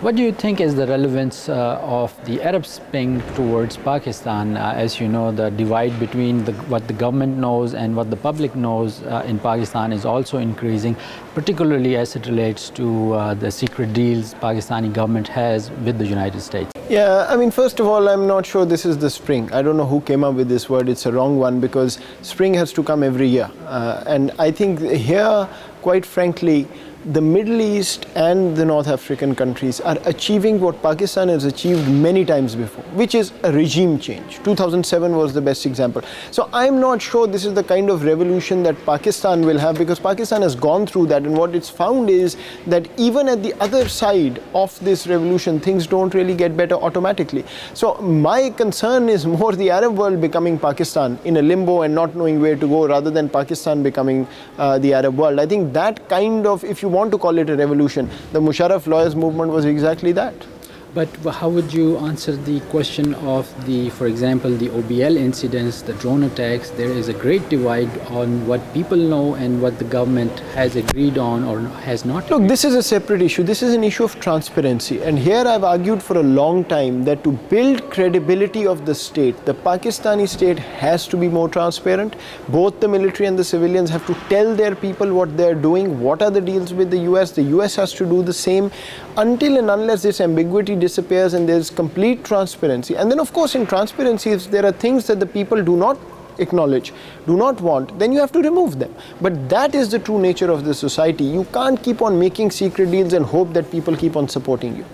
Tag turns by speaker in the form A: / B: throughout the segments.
A: What do you think is the relevance of the Arab Spring towards Pakistan? As you know, the divide between what the government knows and what the public knows in Pakistan is also increasing, particularly as it relates to the secret deals Pakistani government has with the United States.
B: Yeah, I mean, first of all, I'm not sure this is the spring. I don't know who came up with this word. It's a wrong one because spring has to come every year. And I think here, quite frankly, the Middle East and the North African countries are achieving what Pakistan has achieved many times before, which is a regime change. 2007 was the best example. So I'm not sure this is the kind of revolution that Pakistan will have, because Pakistan has gone through that, and what it's found is that even at the other side of this revolution, things don't really get better automatically. So my concern is more the Arab world becoming Pakistan in a limbo and not knowing where to go, rather than Pakistan becoming the Arab world. I think that kind of, if you want to call it a revolution, the Musharraf lawyers movement was exactly that.
A: But how would you answer the question of for example, the OBL incidents, the drone attacks? There is a great divide on what people know and what the government has agreed on or has not.
B: Look, this is a separate issue. This is an issue of transparency. And here I've argued for a long time that to build credibility of the state, the Pakistani state has to be more transparent. Both the military and the civilians have to tell their people what they're doing, what are the deals with the US. The US has to do the same. Until and unless this ambiguity disappears and there's complete transparency. And then of course in transparency, if there are things that the people do not acknowledge, do not want, then you have to remove them. But that is the true nature of the society. You can't keep on making secret deals and hope that people keep on supporting you.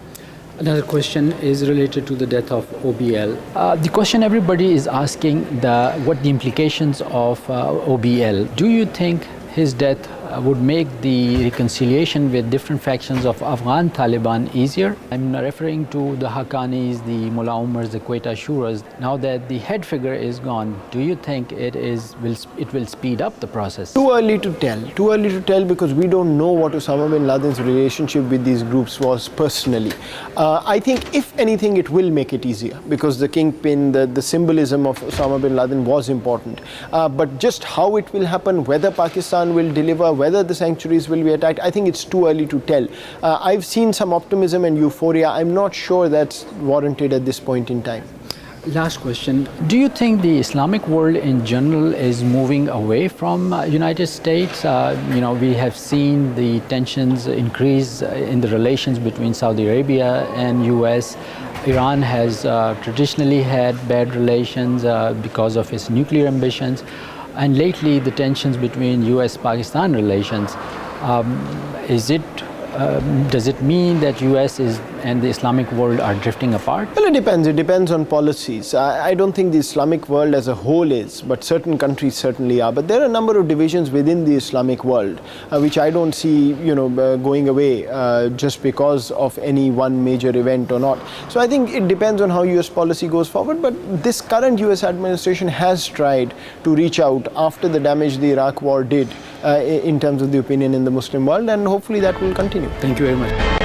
A: Another question is related to the death of OBL. The question everybody is asking, what the implications of OBL. Do you think his death would make the reconciliation with different factions of Afghan Taliban easier? I'm referring to the Haqqanis, the Mullah Umars, the Quetta Shuras. Now that the head figure is gone, do you think it will speed up the process?
B: Too early to tell. Too early to tell because we don't know what Osama bin Laden's relationship with these groups was personally. I think if anything it will make it easier because the kingpin, the symbolism of Osama bin Laden was important. But just how it will happen, whether Pakistan will deliver, whether the sanctuaries will be attacked, I think it's too early to tell. I've seen some optimism and euphoria. I'm not sure that's warranted at this point in time.
A: Last question. Do you think the Islamic world in general is moving away from United States? We have seen the tensions increase in the relations between Saudi Arabia and US. Iran has traditionally had bad relations because of its nuclear ambitions. And lately, the tensions between US-Pakistan relations, does it mean that US and the Islamic world are drifting apart?
B: Well, it depends. It depends on policies. I don't think the Islamic world as a whole is, but certain countries certainly are. But there are a number of divisions within the Islamic world, which I don't see, going away just because of any one major event or not. So I think it depends on how US policy goes forward. But this current US administration has tried to reach out after the damage the Iraq war did in terms of the opinion in the Muslim world, and hopefully that will continue.
A: Thank you very much.